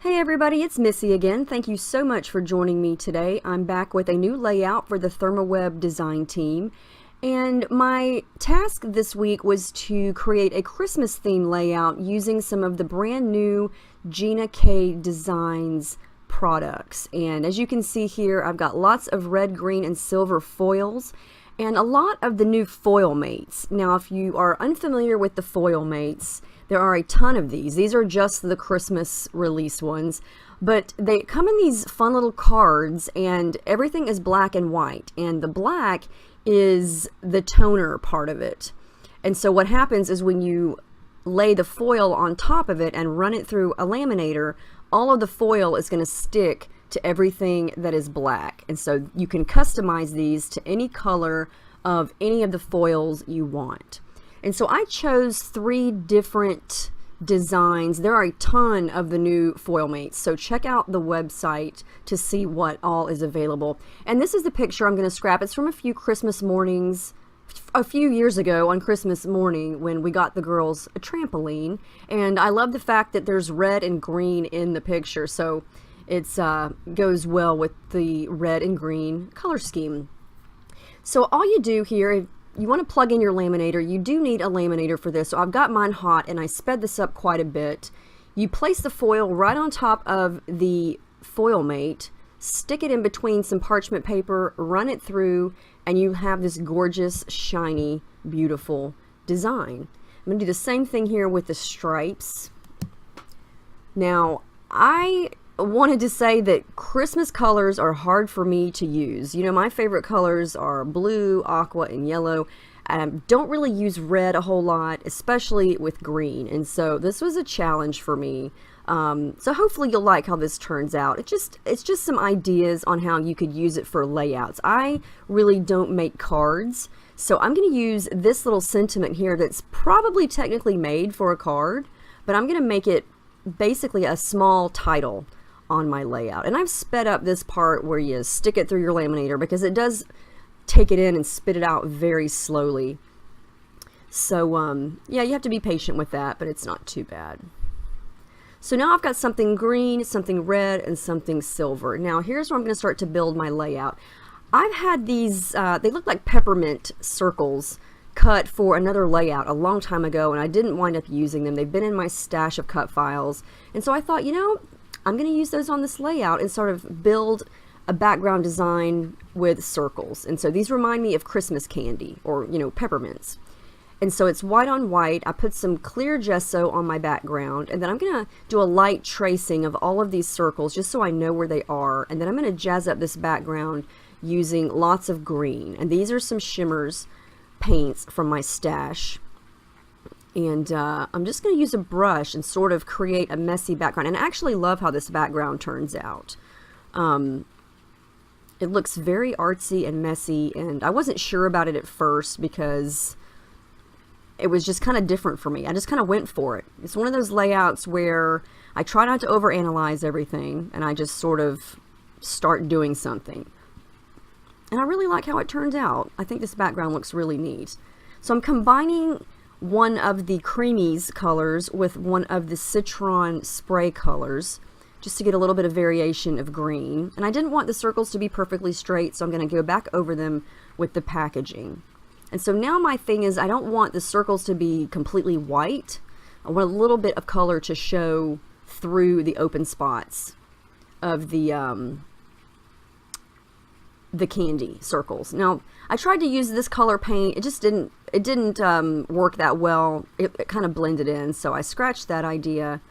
Hey everybody, it's Missy again. Thank you so much for joining me today. I'm back with a new layout for the ThermaWeb design team. And my task this week was to create a Christmas theme layout using some of the brand new Gina K Designs products. And as you can see here, I've got lots of red, green, and silver foils and a lot of the new Foil-Mates. Now, if you are unfamiliar with the Foil-Mates, there are a ton of these. These are just the Christmas release ones, but they come in these fun little cards and everything is black and white, and the black is the toner part of it. And so what happens is when you lay the foil on top of it and run it through a laminator, all of the foil is going to stick to everything that is black. And so you can customize these to any color of any of the foils you want. And so I chose 3 different designs. There are a ton of the new Foil-Mates, so check out the website to see what all is available. And this is the picture I'm going to scrap. It's from a few Christmas mornings, a few years ago on Christmas morning when we got the girls a trampoline. And I love the fact that there's red and green in the picture, so it goes well with the red and green color scheme. So all you do here, you want to plug in your laminator. You do need a laminator for this, so I've got mine hot and I sped this up quite a bit. You place the foil right on top of the Foil-Mate, stick it in between some parchment paper, run it through, and you have this gorgeous, shiny, beautiful design. I'm going to do the same thing here with the stripes. Now, I wanted to say that Christmas colors are hard for me to use. You know, my favorite colors are blue, aqua, and yellow. I don't really use red a whole lot, especially with green, and so this was a challenge for me. So hopefully you'll like how this turns out. It's just some ideas on how you could use it for layouts. I really don't make cards, so I'm going to use this little sentiment here that's probably technically made for a card, but I'm going to make it basically a small title on my layout. And I've sped up this part where you stick it through your laminator because it does take it in and spit it out very slowly. So yeah, you have to be patient with that, but it's not too bad. So now I've got something green, something red, and something silver. Now here's where I'm going to start to build my layout. I've had these, they look like peppermint circles cut for another layout a long time ago, and I didn't wind up using them. They've been in my stash of cut files, and so I thought, you know, I'm going to use those on this layout and sort of build a background design with circles. And so these remind me of Christmas candy, or, you know, peppermints. And so it's white on white. I put some clear gesso on my background, and then I'm going to do a light tracing of all of these circles just so I know where they are. And then I'm going to jazz up this background using lots of green. And these are some shimmers paints from my stash. And I'm just going to use a brush and sort of create a messy background. And I actually love how this background turns out. It looks very artsy and messy, and I wasn't sure about it at first because it was just kind of different for me. I just kind of went for it. It's one of those layouts where I try not to overanalyze everything, and I just sort of start doing something. And I really like how it turns out. I think this background looks really neat. So I'm combining one of the creamies colors with one of the citron spray colors just to get a little bit of variation of green. And I didn't want the circles to be perfectly straight, so I'm going to go back over them with the packaging. And so now my thing is I don't want the circles to be completely white. I want a little bit of color to show through the open spots of the candy circles. Now, I tried to use this color paint. It just didn't work that well. It kind of blended in, so I scratched that idea.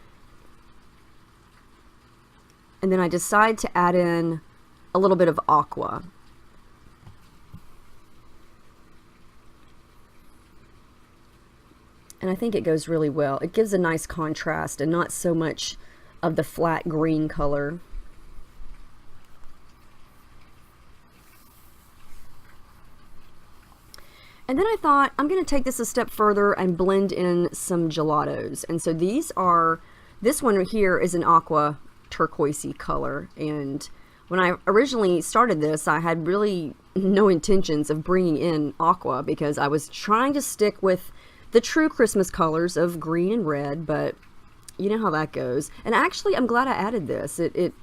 And then I decided to add in a little bit of aqua. And I think it goes really well. It gives a nice contrast and not so much of the flat green color. And then I thought, I'm going to take this a step further and blend in some gelatos. And so these are, this one here is an aqua turquoisey color. And when I originally started this, I had really no intentions of bringing in aqua because I was trying to stick with the true Christmas colors of green and red, but you know how that goes. And actually, I'm glad I added this. It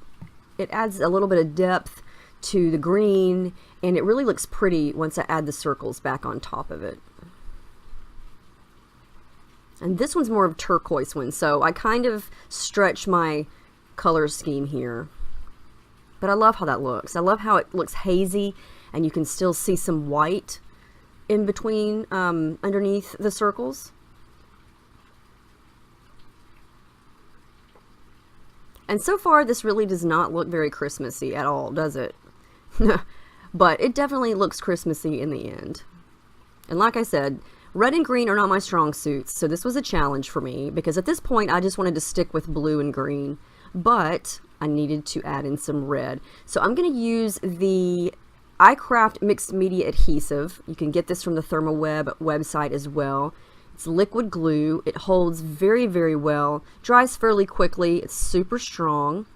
adds a little bit of depth to the green, and it really looks pretty once I add the circles back on top of it. And this one's more of a turquoise one, so I kind of stretch my color scheme here. But I love how that looks. I love how it looks hazy, and you can still see some white in between, underneath the circles. And so far, this really does not look very Christmassy at all, does it? But it definitely looks Christmassy in the end. And like I said, red and green are not my strong suits, so this was a challenge for me, because at this point I just wanted to stick with blue and green, but I needed to add in some red. So I'm going to use the iCraft Mixed Media Adhesive. You can get this from the ThermaWeb website as well. It's liquid glue. It holds very, very well, dries fairly quickly, it's super strong.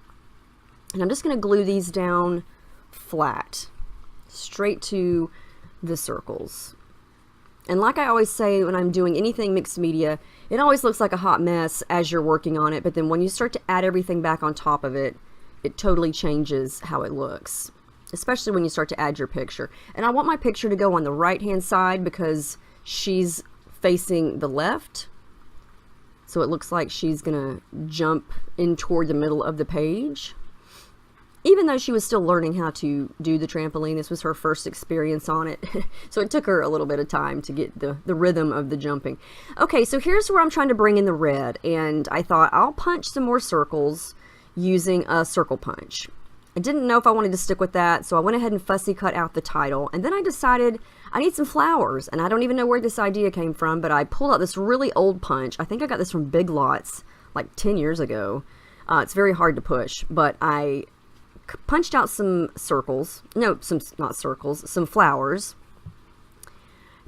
And I'm just going to glue these down flat, straight to the circles. And like I always say when I'm doing anything mixed media, it always looks like a hot mess as you're working on it, but then when you start to add everything back on top of it, it totally changes how it looks, especially when you start to add your picture. And I want my picture to go on the right hand side because she's facing the left, so it looks like she's gonna jump in toward the middle of the page. Even though she was still learning how to do the trampoline, this was her first experience on it. So it took her a little bit of time to get the rhythm of the jumping. Okay, so here's where I'm trying to bring in the red, and I thought I'll punch some more circles using a circle punch. I didn't know if I wanted to stick with that, so I went ahead and fussy cut out the title, and then I decided I need some flowers, and I don't even know where this idea came from, but I pulled out this really old punch. I think I got this from Big Lots like 10 years ago. It's very hard to push, but I punched out some circles, not circles, some flowers,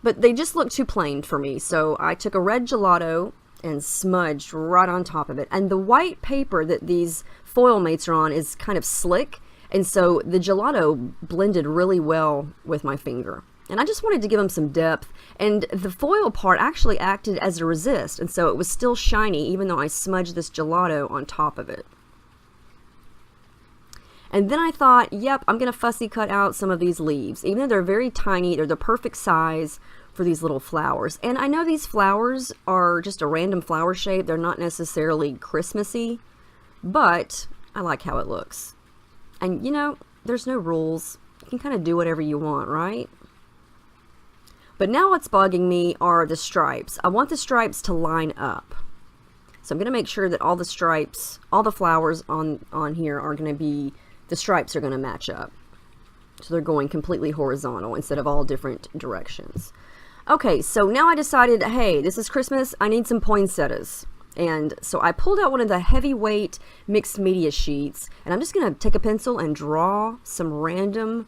but they just looked too plain for me, so I took a red gelato and smudged right on top of it. And the white paper that these Foil-Mates are on is kind of slick, and so the gelato blended really well with my finger. And I just wanted to give them some depth, and the foil part actually acted as a resist, and so it was still shiny even though I smudged this gelato on top of it. And then I thought, yep, I'm going to fussy cut out some of these leaves. Even though they're very tiny, they're the perfect size for these little flowers. And I know these flowers are just a random flower shape. They're not necessarily Christmassy, but I like how it looks. And you know, there's no rules. You can kind of do whatever you want, right? But now what's bugging me are the stripes. I want the stripes to line up. So I'm going to make sure that all the stripes, all the flowers on here are going to be, the stripes are going to match up. So they're going completely horizontal instead of all different directions. Okay, so now I decided, hey, this is Christmas, I need some poinsettias. And so I pulled out one of the heavyweight mixed media sheets, and I'm just going to take a pencil and draw some random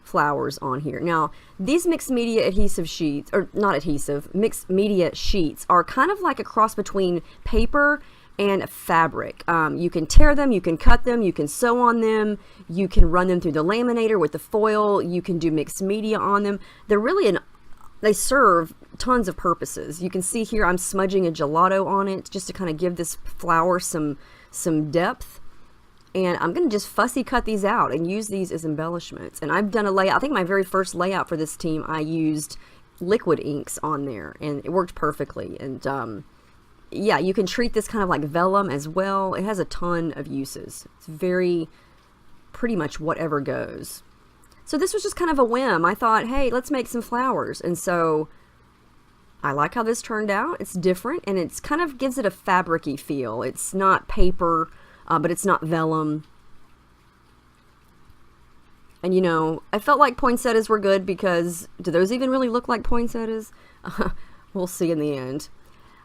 flowers on here. Now, these mixed media adhesive sheets, or not adhesive, mixed media sheets are kind of like a cross between paper and fabric. You can tear them, you can cut them, you can sew on them, you can run them through the laminator with the foil, you can do mixed media on them. They're really they serve tons of purposes. You can see here I'm smudging a gelato on it just to kind of give this flower some depth. And I'm going to just fussy cut these out and use these as embellishments. And I've done a layout. I think my very first layout for this team, I used liquid inks on there, and it worked perfectly. And yeah, you can treat this kind of like vellum as well. It has a ton of uses. It's pretty much whatever goes. So this was just kind of a whim. I thought, hey, let's make some flowers. And so I like how this turned out. It's different, and it's kind of gives it a fabric-y feel. It's not paper, but it's not vellum. And you know, I felt like poinsettias were good because do those even really look like poinsettias? We'll see in the end.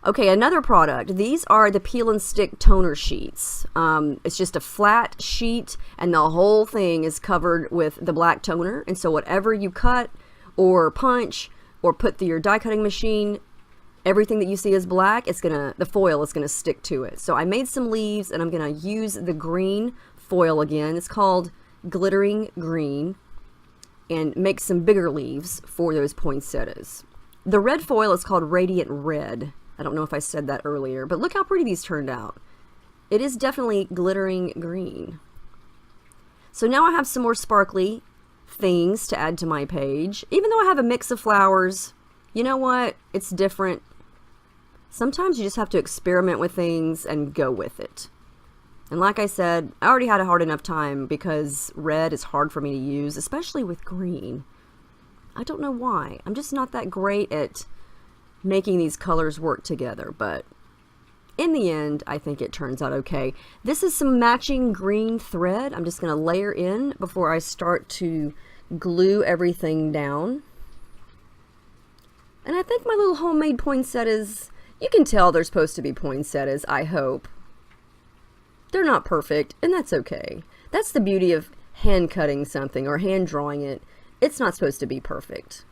Okay, another product. These are the PeelnStick toner sheets. It's just a flat sheet, and the whole thing is covered with the black toner. And so whatever you cut or punch or put through your die cutting machine, everything that you see is black. The foil is gonna stick to it. So I made some leaves, and I'm gonna use the green foil again. It's called Glittering Green, and make some bigger leaves for those poinsettias. The red foil is called Radiant Red. I don't know if I said that earlier, but look how pretty these turned out. It is definitely glittering green. So now I have some more sparkly things to add to my page. Even though I have a mix of flowers, you know what? It's different. Sometimes you just have to experiment with things and go with it. And like I said, I already had a hard enough time because red is hard for me to use, especially with green. I don't know why. I'm just not that great at making these colors work together, but in the end, I think it turns out okay. This is some matching green thread. I'm just going to layer in before I start to glue everything down. And I think my little homemade poinsettias, you can tell they're supposed to be poinsettias, I hope. They're not perfect, and that's okay. That's the beauty of hand cutting something or hand drawing it. It's not supposed to be perfect.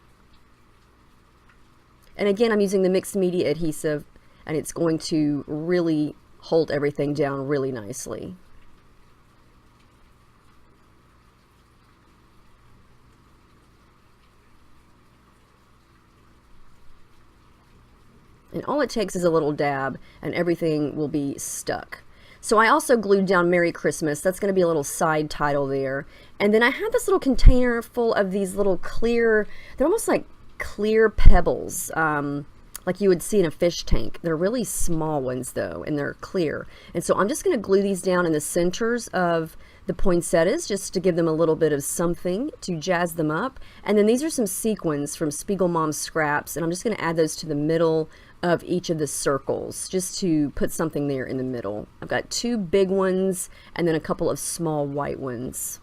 And again, I'm using the Mixed Media Adhesive, and it's going to really hold everything down really nicely. And all it takes is a little dab, and everything will be stuck. So I also glued down Merry Christmas. That's going to be a little side title there. And then I have this little container full of these little clear, they're almost like clear pebbles, like you would see in a fish tank. They're really small ones though, and they're clear. And so I'm just going to glue these down in the centers of the poinsettias just to give them a little bit of something to jazz them up. And then these are some sequins from Spiegel Mom's Scraps, and I'm just going to add those to the middle of each of the circles just to put something there in the middle. I've got 2 big ones and then a couple of small white ones.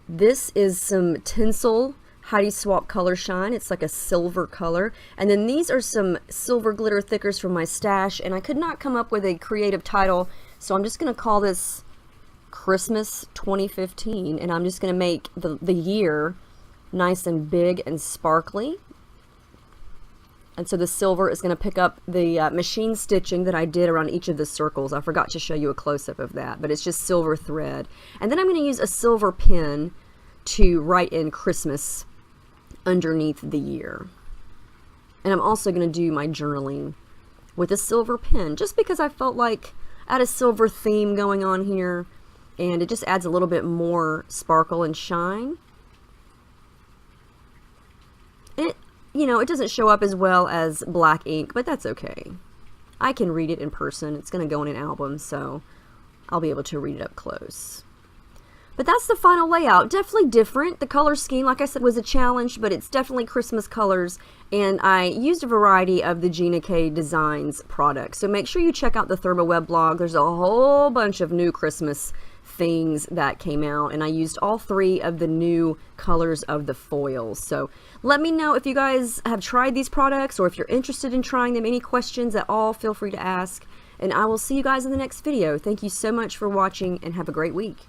This is some tinsel Heidi Swap Color Shine. It's like a silver color. And then these are some silver glitter thickers from my stash, and I could not come up with a creative title, so I'm just going to call this Christmas 2015, and I'm just going to make the year nice and big and sparkly. And so the silver is going to pick up the machine stitching that I did around each of the circles. I forgot to show you a close-up of that, but it's just silver thread. And then I'm going to use a silver pen to write in Christmas underneath the year. And I'm also going to do my journaling with a silver pen, just because I felt like I had a silver theme going on here, and it just adds a little bit more sparkle and shine. You know, it doesn't show up as well as black ink, but that's okay. I can read it in person. It's going to go in an album, so I'll be able to read it up close. But that's the final layout. Definitely different. The color scheme, like I said, was a challenge, but it's definitely Christmas colors, and I used a variety of the Gina K Designs products. So make sure you check out the ThermoWeb blog. There's a whole bunch of new Christmas things that came out, and I used all 3 of the new colors of the foils. So let me know if you guys have tried these products or if you're interested in trying them. Any questions at all, feel free to ask, and I will see you guys in the next video. Thank you so much for watching, and have a great week.